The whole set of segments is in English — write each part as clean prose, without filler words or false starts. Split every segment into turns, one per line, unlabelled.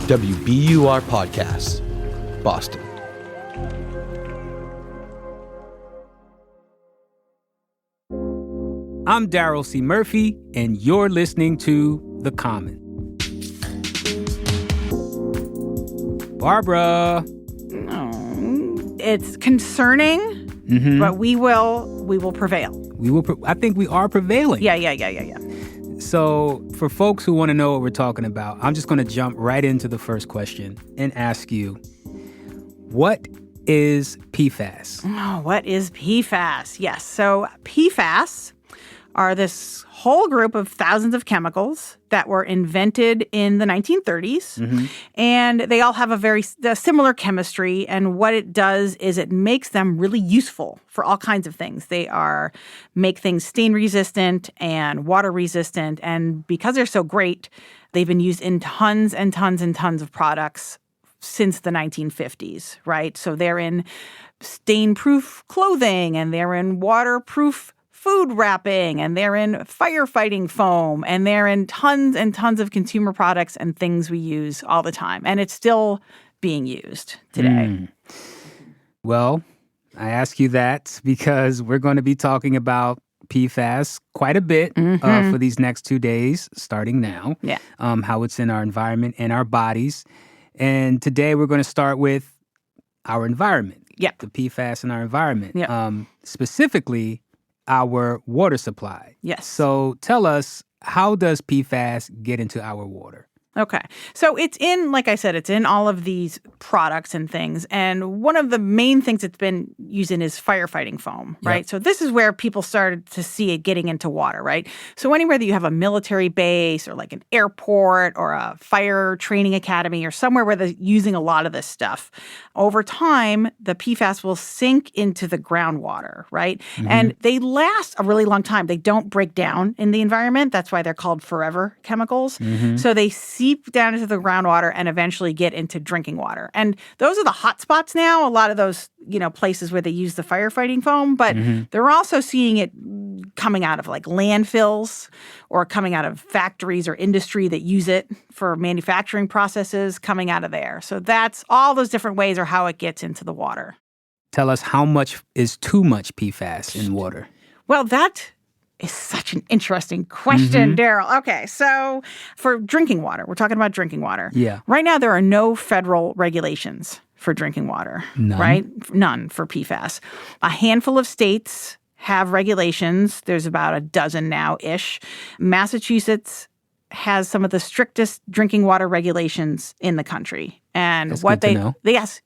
WBUR Podcasts, Boston.
I'm Daryl C. Murphy, and you're listening to The Common. Barbara.
It's concerning, but we will prevail.
I think we are prevailing.
Yeah.
So for folks who want to know what we're talking about, I'm just going to jump right into the first question and ask you, what is PFAS?
Oh, what is PFAS? Yes. So PFAS are this whole group of thousands of chemicals that were invented in the 1930s. And they all have a similar chemistry. And what it does is it makes them really useful for all kinds of things. They make things stain resistant and water resistant. And because they're so great, they've been used in tons and tons and tons of products since the 1950s, right? So they're in stain-proof clothing, and they're in waterproof food wrapping, and they're in firefighting foam, and they're in tons and tons of consumer products and things we use all the time. And it's still being used today.
Well, I ask you that because we're going to be talking about PFAS quite a bit for these next 2 days, starting now.
Yeah.
How it's in our environment and our bodies. And today we're going to start with our environment.
Yeah.
The PFAS in our environment.
Yeah.
Specifically, our water supply.
Yes.
So tell us, how does PFAS get into our water?
Okay. So it's in, like I said, it's in all of these products and things. And one of the main things it's been used in is firefighting foam, right?
Yep.
So this is where people started to see it getting into water, right? So anywhere that you have a military base or like an airport or a fire training academy or somewhere where they're using a lot of this stuff, over time, the PFAS will sink into the groundwater, right? And they last a really long time. They don't break down in the environment. That's why they're called forever chemicals. So they seep down into the groundwater and eventually get into drinking water. And those are the hot spots now, a lot of those, places where they use the firefighting foam, but they're also seeing it coming out of like landfills or coming out of factories or industry that use it for manufacturing processes coming out of there. So that's all those different ways or how it gets into the water.
Tell us, how much is too much PFAS in water?
Well, that is such an interesting question, Daryl. Okay, so for drinking water, we're talking about drinking water.
Yeah.
Right now, there are no federal regulations for drinking water, right? None for PFAS. A handful of states have regulations. There's about a dozen now-ish. Massachusetts has some of the strictest drinking water regulations in the country. And
That's
what
good to know.
Yes.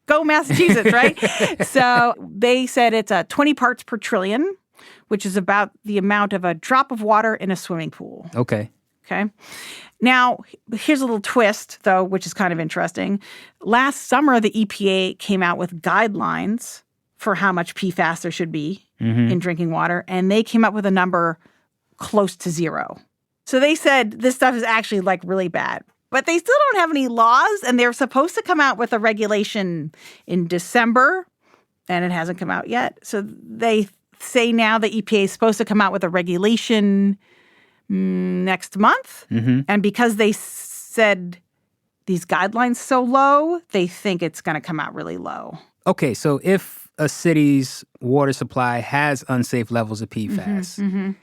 Go Massachusetts, right? So they said it's 20 parts per trillion, which is about the amount of a drop of water in a swimming pool.
Okay.
Now, here's a little twist, though, which is kind of interesting. Last summer, the EPA came out with guidelines for how much PFAS there should be in drinking water, and they came up with a number close to 0. So they said this stuff is actually like really bad. But they still don't have any laws, and they're supposed to come out with a regulation in December, and it hasn't come out yet. So they say now the EPA is supposed to come out with a regulation next month. And because they said these guidelines so low, they think it's going to come out really low.
Okay, so if a city's water supply has unsafe levels of PFAS,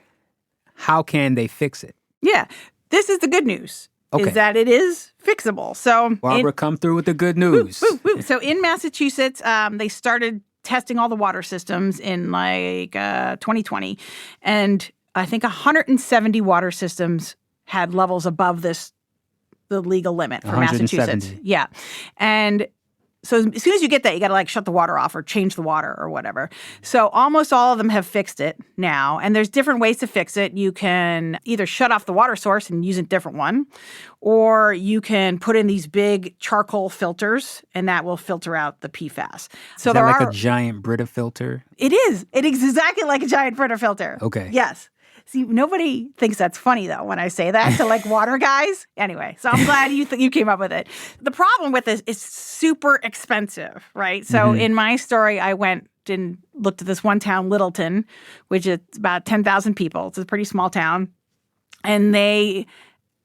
how can they fix it?
Yeah, this is the good news.
Okay.
Is that it is fixable. So
Barbara, come through with the good news.
So in Massachusetts, they started testing all the water systems in 2020. And I think 170 water systems had levels above the legal limit for Massachusetts. Yeah. And so as soon as you get that, you got to shut the water off or change the water or whatever. So almost all of them have fixed it now. And there's different ways to fix it. You can either shut off the water source and use a different one, or you can put in these big charcoal filters, and that will filter out the PFAS. So
is that like a giant Brita filter?
It is. It is exactly like a giant Brita filter.
Okay.
Yes. See, nobody thinks that's funny, though, when I say that to water guys. Anyway, so I'm glad you came up with it. The problem with this is super expensive, right? So in my story, I went and looked at this one town, Littleton, which is about 10,000 people. It's a pretty small town. And they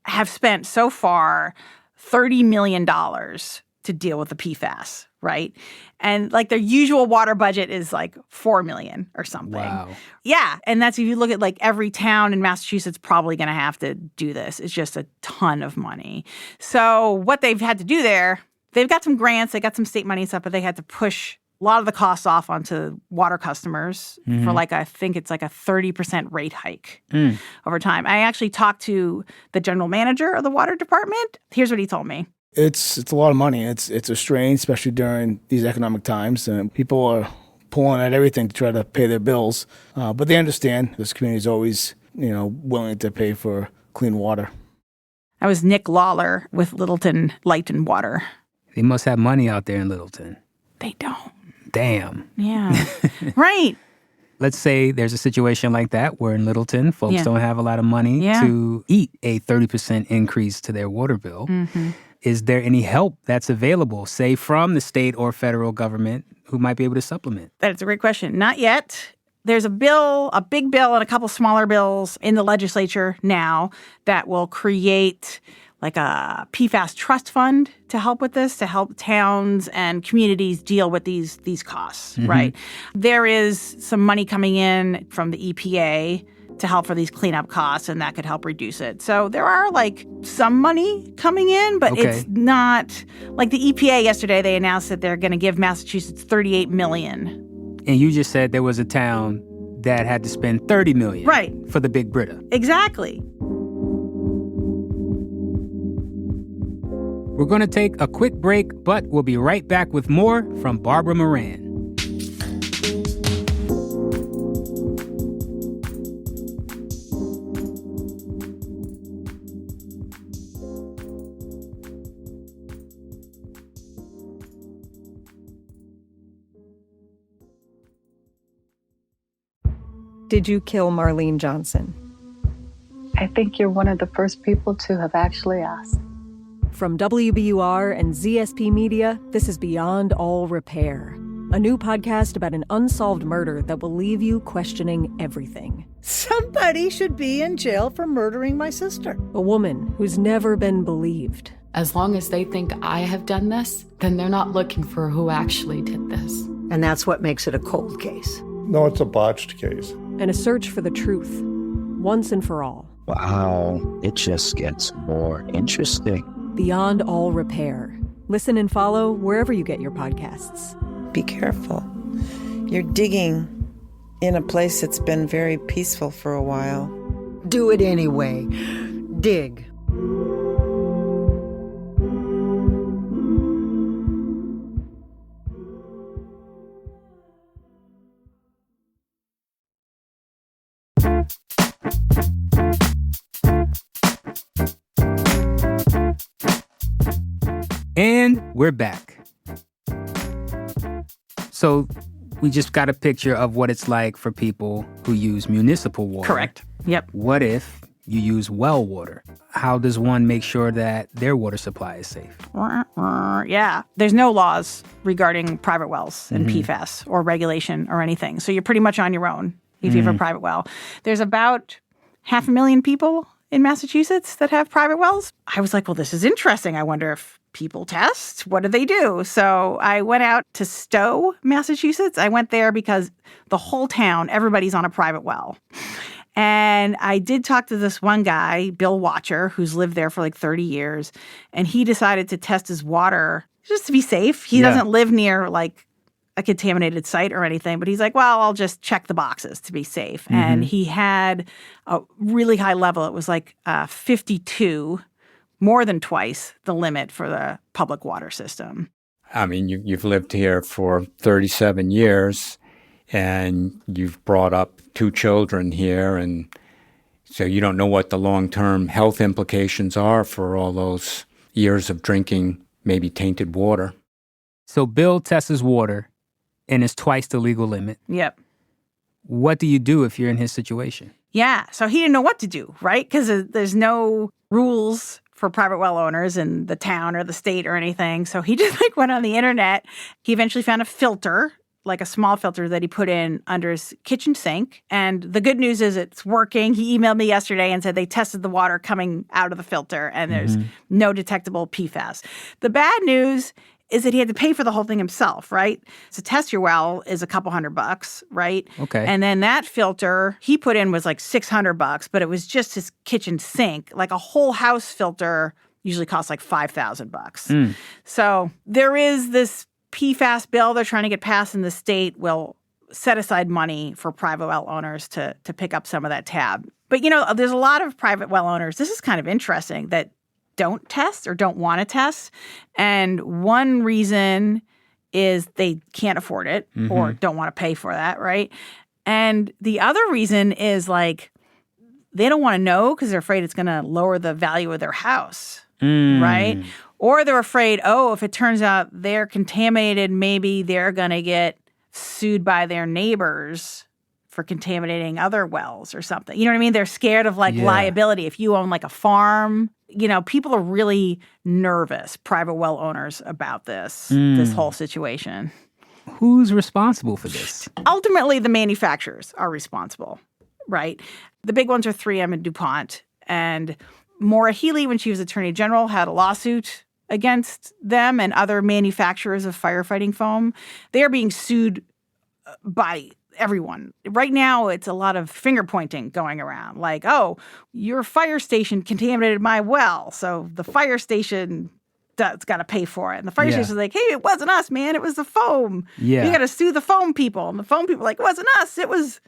have spent so far $30 million to deal with the PFAS, right? And like their usual water budget is like $4 million or something.
Wow.
Yeah. And that's if you look at like every town in Massachusetts probably going to have to do this. It's just a ton of money. So what they've had to do there, they've got some grants, they got some state money and stuff, but they had to push a lot of the costs off onto water customers for like, I think it's like a 30% rate hike over time. I actually talked to the general manager of the water department. Here's what he told me.
It's a lot of money. It's a strain, especially during these economic times. And people are pulling at everything to try to pay their bills. But they understand this community is always, willing to pay for clean water.
That was Nick Lawler with Littleton Light and Water.
They must have money out there in Littleton.
They don't.
Damn.
Yeah. Right.
Let's say there's a situation like that where in Littleton, folks don't have a lot of money to eat a 30% increase to their water bill. Is there any help that's available, say, from the state or federal government who might be able to supplement?
That's a great question. Not yet. There's a bill, a big bill, and a couple smaller bills in the legislature now that will create like a PFAS trust fund to help with this, to help towns and communities deal with these costs, right? There is some money coming in from the EPA to help for these cleanup costs, and that could help reduce it. So there are like some money coming in, but it's not like the EPA yesterday, they announced that they're going to give Massachusetts $38 million.
And you just said there was a town that had to spend $30 million for the Big Brita.
Exactly.
We're going to take a quick break, but we'll be right back with more from Barbara Moran.
Did you kill Marlene Johnson?
I think you're one of the first people to have actually asked.
From WBUR and ZSP Media, this is Beyond All Repair, a new podcast about an unsolved murder that will leave you questioning everything.
Somebody should be in jail for murdering my sister.
A woman who's never been believed.
As long as they think I have done this, then they're not looking for who actually did this.
And that's what makes it a cold case.
No, it's a botched case.
And a search for the truth, once and for all.
Wow, it just gets more interesting.
Beyond All Repair. Listen and follow wherever you get your podcasts.
Be careful. You're digging in a place that's been very peaceful for a while.
Do it anyway. Dig.
And we're back. So we just got a picture of what it's like for people who use municipal water.
Correct. Yep.
What if you use well water? How does one make sure that their water supply is safe?
Yeah. There's no laws regarding private wells and PFAS or regulation or anything. So you're pretty much on your own if you have a private well. There's about 500,000 people in Massachusetts that have private wells. I was like, well, this is interesting. I wonder if people test. What do they do? So I went out to Stowe, Massachusetts. I went there because the whole town, everybody's on a private well. And I did talk to this one guy, Bill Watcher, who's lived there for like 30 years. And he decided to test his water just to be safe. He doesn't live near like a contaminated site or anything, but he's like, well, I'll just check the boxes to be safe. And he had a really high level. It was like 52, more than twice the limit for the public water system.
I mean, you've lived here for 37 years, and you've brought up 2 children here, and so you don't know what the long-term health implications are for all those years of drinking maybe tainted water.
So Bill tests his water, and it's twice the legal limit.
Yep.
What do you do if you're in his situation?
Yeah. So he didn't know what to do, right? Because there's no rules for private well owners in the town or the state or anything. So he just like went on the internet. He eventually found a filter like a small filter that he put in under his kitchen sink. And the good news is it's working. He emailed me yesterday and said they tested the water coming out of the filter and there's no detectable PFAS. The bad news is that he had to pay for the whole thing himself, right? To test your well is a couple $100, right?
Okay.
And then that filter he put in was like $600, but it was just his kitchen sink. Like a whole house filter usually costs like $5,000. So there is this PFAS bill they're trying to get passed in the state will set aside money for private well owners to pick up some of that tab. But, there's a lot of private well owners. This is kind of interesting that don't test or don't want to test. And one reason is they can't afford it or don't want to pay for that, right? And the other reason is like they don't want to know because they're afraid it's going to lower the value of their house, right? Or they're afraid, if it turns out they're contaminated, maybe they're going to get sued by their neighbors for contaminating other wells or something. You know what I mean? They're scared of liability. If you own like a farm, people are really nervous, private well owners, about this whole situation.
Who's responsible for this?
Ultimately, the manufacturers are responsible, right? The big ones are 3M and DuPont. And Maura Healey, when she was Attorney General, had a lawsuit against them and other manufacturers of firefighting foam. They are being sued by everyone. Right now, it's a lot of finger pointing going around. Like, your fire station contaminated my well, so the fire station that's got to pay for it. And the fire station's like, hey, it wasn't us, man. It was the foam. Yeah. You got to sue the foam people. And the foam people are like, it wasn't us. It was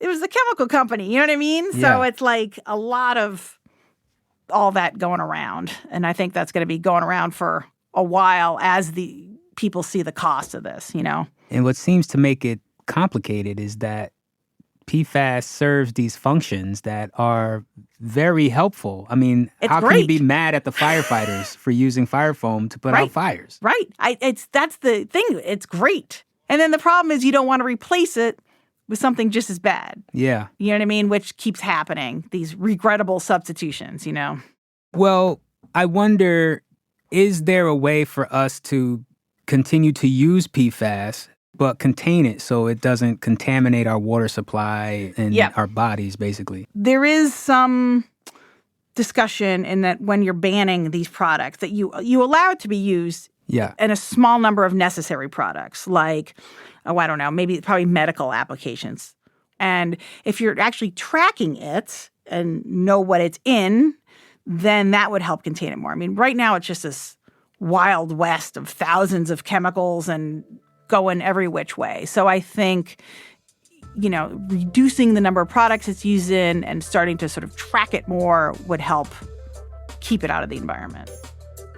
the chemical company. You know what I mean? Yeah. So it's like a lot of all that going around. And I think that's going to be going around for a while as the people see the cost of this,
And what seems to make it complicated is that PFAS serves these functions that are very helpful. I mean, how can you be mad at the firefighters for using fire foam to put out fires?
Right. That's the thing. It's great. And then the problem is you don't want to replace it with something just as bad.
Yeah.
You know what I mean? Which keeps happening. These regrettable substitutions,
Well, I wonder, is there a way for us to continue to use PFAS but contain it so it doesn't contaminate our water supply and our bodies, basically?
There is some discussion in that when you're banning these products, that you allow it to be used in a small number of necessary products, like, I don't know, probably medical applications. And if you're actually tracking it and know what it's in, then that would help contain it more. I mean, right now it's just this wild west of thousands of chemicals and going every which way. So I think, reducing the number of products it's used in and starting to sort of track it more would help keep it out of the environment.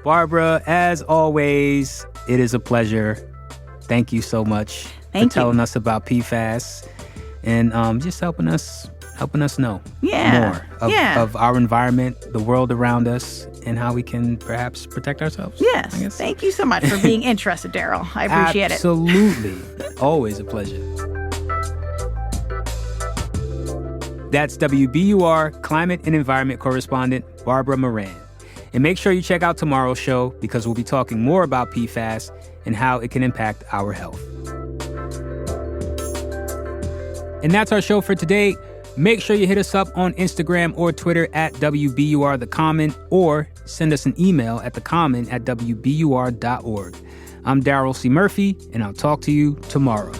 Barbara, as always, it is a pleasure. Thank you so much for telling us about PFAS and just helping us know more of our environment, the world around us, and how we can perhaps protect ourselves.
Yes. Thank you so much for being interested, Daryl. I appreciate it.
Absolutely. Always a pleasure. That's WBUR Climate and Environment Correspondent Barbara Moran. And make sure you check out tomorrow's show because we'll be talking more about PFAS and how it can impact our health. And that's our show for today. Make sure you hit us up on Instagram or Twitter at WBUR The Common, or send us an email at thecommon@wbur.org. I'm Daryl C. Murphy, and I'll talk to you tomorrow.